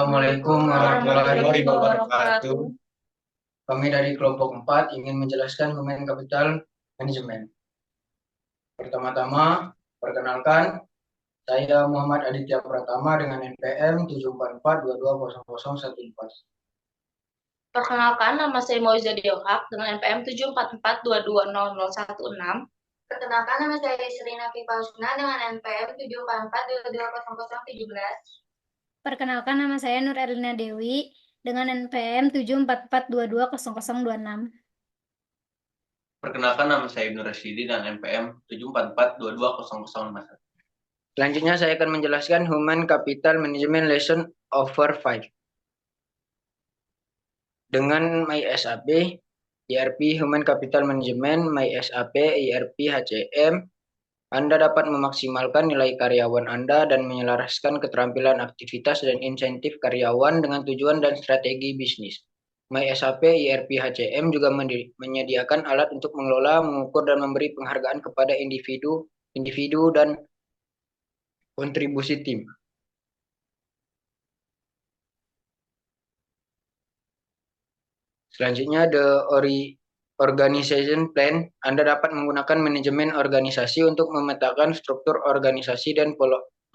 Assalamualaikum warahmatullahi wabarakatuh. Wabarakatuh. Kami dari kelompok 4 ingin menjelaskan Human Capital Management. Pertama-tama, perkenalkan, saya Muhammad Aditya Pratama dengan NPM 744220014. Perkenalkan, nama saya Moiza Diohak dengan NPM 744220016. Perkenalkan, nama saya Serina Fipalsuna dengan NPM 744220017. Perkenalkan, nama saya Nur Erlina Dewi dengan NPM 744220026. Perkenalkan, nama saya Ibnu Rasyidi dengan NPM 744220051. Selanjutnya saya akan menjelaskan Human Capital Management Lesson Over 5. Dengan MySAP, ERP Human Capital Management, MySAP, ERP HCM, Anda dapat memaksimalkan nilai karyawan Anda dan menyelaraskan keterampilan aktivitas dan insentif karyawan dengan tujuan dan strategi bisnis. MySAP ERP HCM juga menyediakan alat untuk mengelola, mengukur, dan memberi penghargaan kepada individu dan kontribusi tim. Selanjutnya, Organization Plan. Anda dapat menggunakan manajemen organisasi untuk memetakan struktur organisasi dan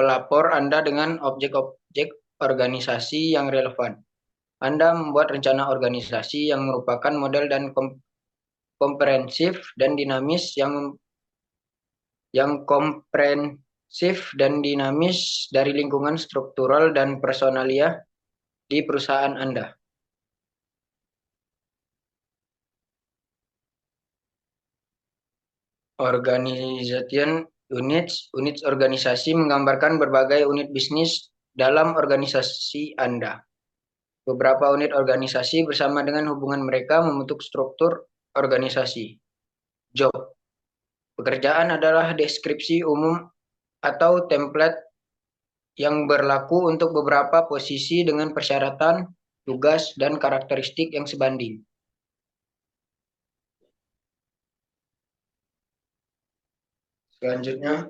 pelapor Anda dengan objek-objek organisasi yang relevan. Anda membuat rencana organisasi yang merupakan model dan komprehensif dan dinamis yang komprehensif dan dinamis dari lingkungan struktural dan personalia di perusahaan Anda. Organization Units. Unit organisasi menggambarkan berbagai unit bisnis dalam organisasi Anda. Beberapa unit organisasi bersama dengan hubungan mereka membentuk struktur organisasi. Job. Pekerjaan adalah deskripsi umum atau template yang berlaku untuk beberapa posisi dengan persyaratan, tugas, dan karakteristik yang sebanding. Selanjutnya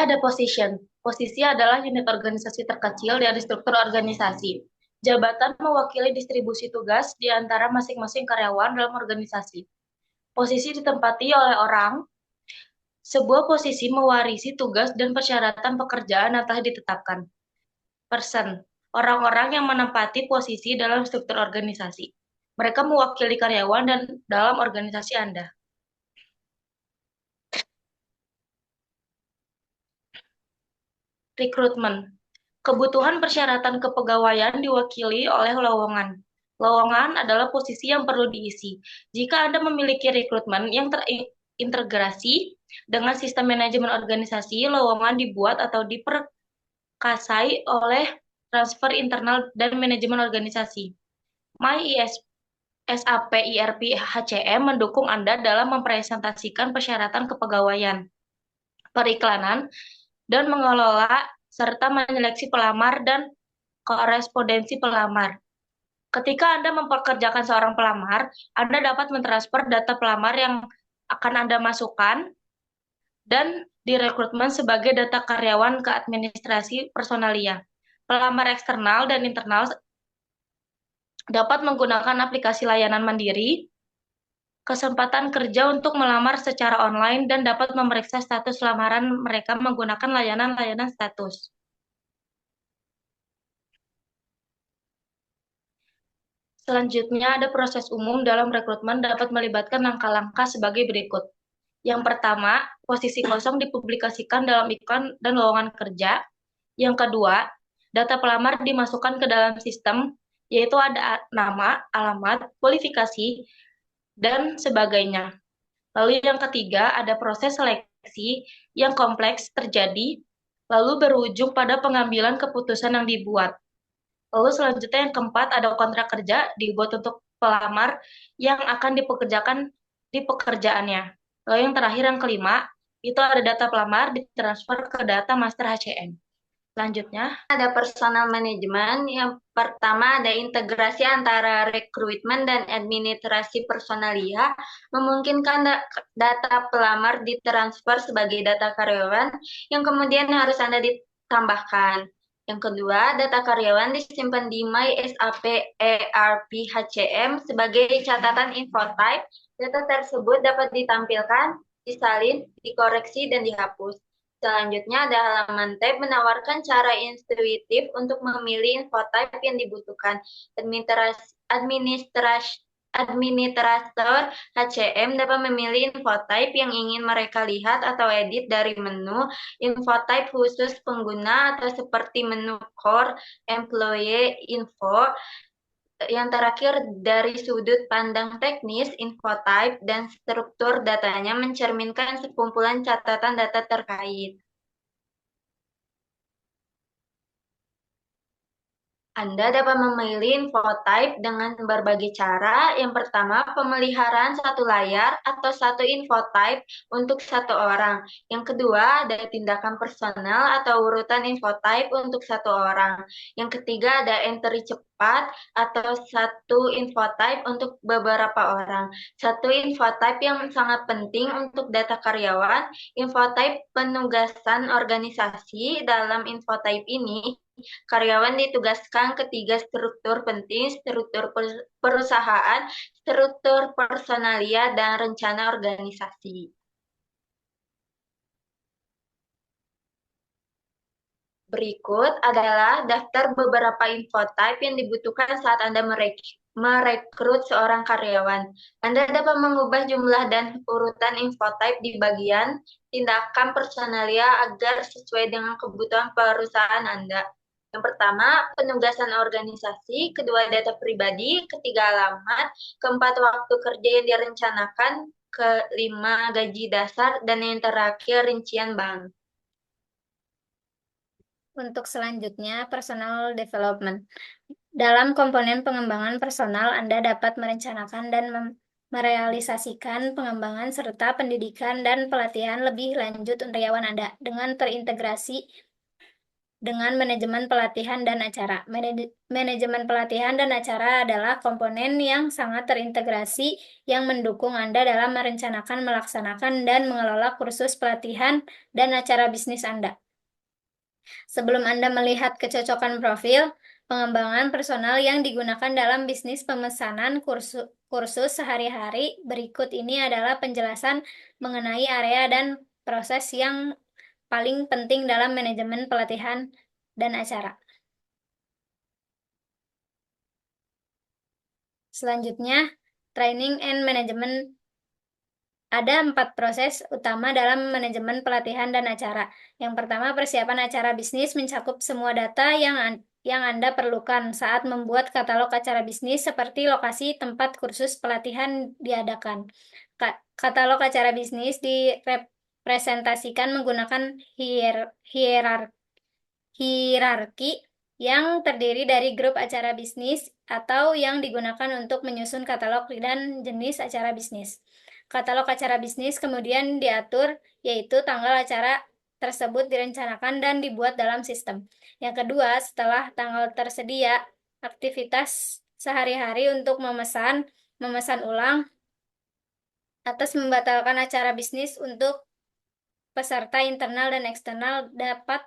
ada position. Posisi adalah unit organisasi terkecil dari struktur organisasi. Jabatan mewakili distribusi tugas di antara masing-masing karyawan dalam organisasi. Posisi ditempati oleh orang. Sebuah posisi mewarisi tugas dan persyaratan pekerjaan yang telah ditetapkan. Person. Orang-orang yang menempati posisi dalam struktur organisasi. Mereka mewakili karyawan dan dalam organisasi Anda. Rekrutmen. Kebutuhan persyaratan kepegawaian diwakili oleh lowongan. Lowongan adalah posisi yang perlu diisi. Jika Anda memiliki rekrutmen yang terintegrasi dengan sistem manajemen organisasi, lowongan dibuat atau diperkasai oleh transfer internal dan manajemen organisasi. MySAP ERP HCM mendukung Anda dalam mempresentasikan persyaratan kepegawaian, periklanan, dan mengelola serta menyeleksi pelamar dan korespondensi pelamar. Ketika Anda mempekerjakan seorang pelamar, Anda dapat mentransfer data pelamar yang akan Anda masukkan dan direkrutmen sebagai data karyawan ke administrasi personalia. Pelamar eksternal dan internal dapat menggunakan aplikasi layanan mandiri, kesempatan kerja untuk melamar secara online, dan dapat memeriksa status lamaran mereka menggunakan layanan-layanan status. Selanjutnya ada proses umum dalam rekrutmen dapat melibatkan langkah-langkah sebagai berikut. Yang pertama, posisi kosong dipublikasikan dalam iklan dan lowongan kerja. Yang kedua, data pelamar dimasukkan ke dalam sistem, yaitu ada nama, alamat, kualifikasi, dan sebagainya. Lalu yang ketiga, ada proses seleksi yang kompleks terjadi, lalu berujung pada pengambilan keputusan yang dibuat. Lalu selanjutnya yang keempat, ada kontrak kerja dibuat untuk pelamar yang akan dipekerjakan di pekerjaannya. Lalu yang terakhir, yang kelima, itu ada data pelamar ditransfer ke data master HCM. Selanjutnya, ada personal management. Yang pertama ada integrasi antara rekrutmen dan administrasi personalia, memungkinkan data pelamar ditransfer sebagai data karyawan yang kemudian harus Anda ditambahkan. Yang kedua, data karyawan disimpan di MySAP ERP HCM sebagai catatan info type. Data tersebut dapat ditampilkan, disalin, dikoreksi, dan dihapus. Selanjutnya ada halaman tab menawarkan cara intuitif untuk memilih info type yang dibutuhkan. Administrator HCM dapat memilih info type yang ingin mereka lihat atau edit dari menu info type khusus pengguna atau seperti menu core, employee info. Yang terakhir, dari sudut pandang teknis, info type dan struktur datanya mencerminkan sekumpulan catatan data terkait. Anda dapat memilih info type dengan berbagai cara. Yang pertama, pemeliharaan satu layar atau satu info type untuk satu orang. Yang kedua, ada tindakan personal atau urutan info type untuk satu orang. Yang ketiga, ada entry cepat atau satu info type untuk beberapa orang. Satu info type yang sangat penting untuk data karyawan, info type penugasan organisasi. Dalam info type ini, karyawan ditugaskan ke 3 struktur penting: struktur perusahaan, struktur personalia, dan rencana organisasi. Berikut adalah daftar beberapa info type yang dibutuhkan saat Anda merekrut seorang karyawan. Anda dapat mengubah jumlah dan urutan info type di bagian tindakan personalia agar sesuai dengan kebutuhan perusahaan Anda. Yang pertama, penugasan organisasi, kedua data pribadi, ketiga alamat, keempat waktu kerja yang direncanakan, kelima gaji dasar, dan yang terakhir rincian bank. Untuk selanjutnya, personal development. Dalam komponen pengembangan personal, Anda dapat merencanakan dan merealisasikan pengembangan serta pendidikan dan pelatihan lebih lanjut untuk karyawan Anda dengan terintegrasi dengan manajemen pelatihan dan acara. Manajemen pelatihan dan acara adalah komponen yang sangat terintegrasi yang mendukung Anda dalam merencanakan, melaksanakan, dan mengelola kursus pelatihan dan acara bisnis Anda. Sebelum Anda melihat kecocokan profil, pengembangan personal yang digunakan dalam bisnis pemesanan kursus sehari-hari, berikut ini adalah penjelasan mengenai area dan proses yang paling penting dalam manajemen pelatihan dan acara. Selanjutnya, training and management. Ada 4 proses utama dalam manajemen pelatihan dan acara. Yang pertama, persiapan acara bisnis mencakup semua data yang Anda perlukan saat membuat katalog acara bisnis seperti lokasi tempat kursus pelatihan diadakan. Katalog acara bisnis direpresentasikan menggunakan hierarki yang terdiri dari grup acara bisnis atau yang digunakan untuk menyusun katalog dan jenis acara bisnis. Katalog acara bisnis kemudian diatur, yaitu tanggal acara tersebut direncanakan dan dibuat dalam sistem. Yang kedua, setelah tanggal tersedia, aktivitas sehari-hari untuk memesan ulang, atas membatalkan acara bisnis untuk peserta internal dan eksternal dapat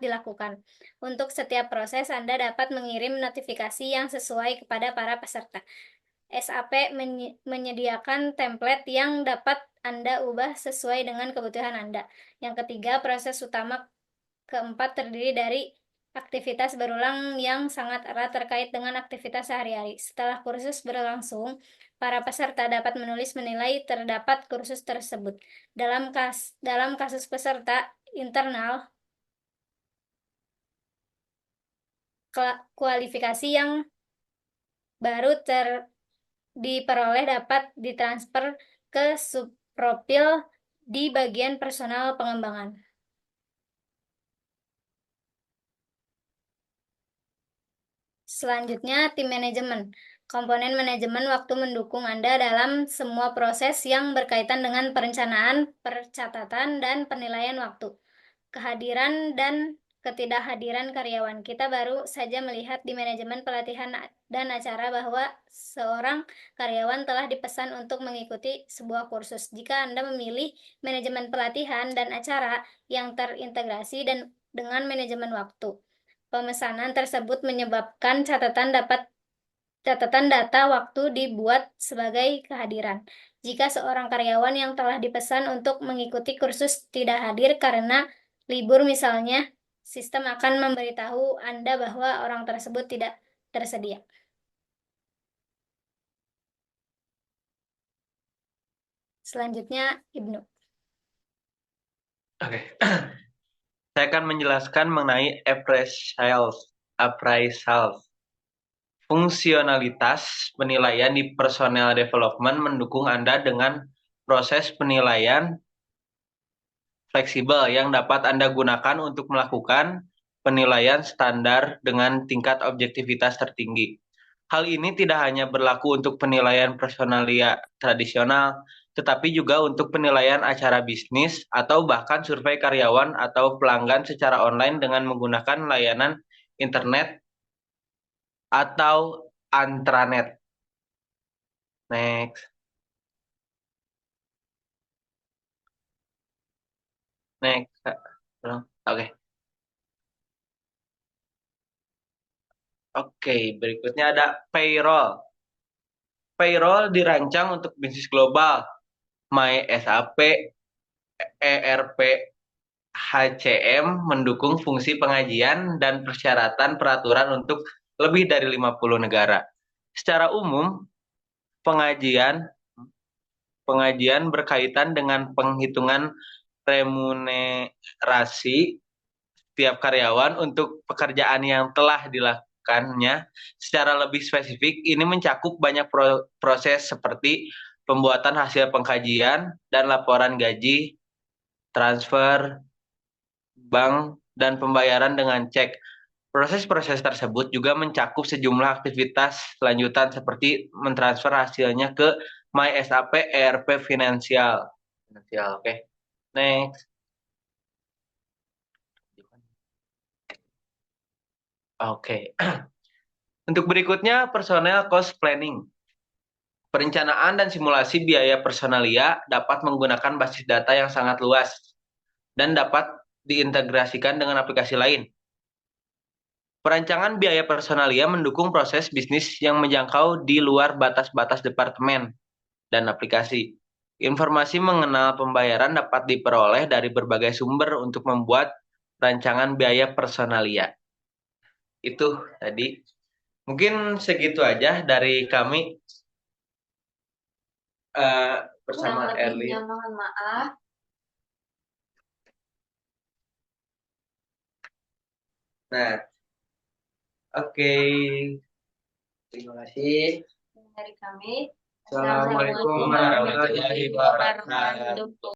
dilakukan. Untuk setiap proses, Anda dapat mengirim notifikasi yang sesuai kepada para peserta. SAP menyediakan template yang dapat Anda ubah sesuai dengan kebutuhan Anda. Yang ketiga, proses utama keempat terdiri dari aktivitas berulang yang sangat erat terkait dengan aktivitas sehari-hari. Setelah kursus berlangsung, para peserta dapat menulis menilai terdapat kursus tersebut. Dalam kasus peserta internal, kualifikasi yang baru diperoleh dapat ditransfer ke subprofil di bagian personal pengembangan. Selanjutnya, tim manajemen. Komponen manajemen waktu mendukung Anda dalam semua proses yang berkaitan dengan perencanaan, percatatan, dan penilaian waktu. Kehadiran dan ketidakhadiran karyawan. Kita baru saja melihat di manajemen pelatihan dan acara bahwa seorang karyawan telah dipesan untuk mengikuti sebuah kursus. Jika Anda memilih manajemen pelatihan dan acara yang terintegrasi dan dengan manajemen waktu. Pemesanan tersebut menyebabkan catatan data waktu dibuat sebagai kehadiran. Jika seorang karyawan yang telah dipesan untuk mengikuti kursus tidak hadir karena libur misalnya, sistem akan memberitahu Anda bahwa orang tersebut tidak tersedia. Selanjutnya, Ibnu. Oke. Saya akan menjelaskan mengenai appraisal. Fungsionalitas penilaian di personal development mendukung Anda dengan proses penilaian fleksibel yang dapat Anda gunakan untuk melakukan penilaian standar dengan tingkat objektivitas tertinggi. Hal ini tidak hanya berlaku untuk penilaian personalia tradisional, tetapi juga untuk penilaian acara bisnis atau bahkan survei karyawan atau pelanggan secara online dengan menggunakan layanan internet atau intranet. Next. Oke. Oke, berikutnya ada payroll. Payroll dirancang untuk bisnis global. MySAP, ERP, HCM mendukung fungsi pengajian dan persyaratan peraturan untuk lebih dari 50 negara. Secara umum, pengajian berkaitan dengan penghitungan remunerasi tiap karyawan untuk pekerjaan yang telah dilakukannya. Secara lebih spesifik, ini mencakup banyak proses seperti pembuatan hasil pengkajian dan laporan gaji, transfer, bank, dan pembayaran dengan cek. Proses-proses tersebut juga mencakup sejumlah aktivitas lanjutan seperti mentransfer hasilnya ke MySAP ERP Finansial. Oke. Next. Oke. Untuk berikutnya, personal cost planning. Perencanaan dan simulasi biaya personalia dapat menggunakan basis data yang sangat luas dan dapat diintegrasikan dengan aplikasi lain. Perancangan biaya personalia mendukung proses bisnis yang menjangkau di luar batas-batas departemen dan aplikasi. Informasi mengenal pembayaran dapat diperoleh dari berbagai sumber untuk membuat rancangan biaya personalia. Itu tadi. Mungkin segitu aja dari kami bersama Erli. Mohon maaf. Nah, oke. Terima kasih. Dari kami. Assalamualaikum warahmatullahi wabarakatuh.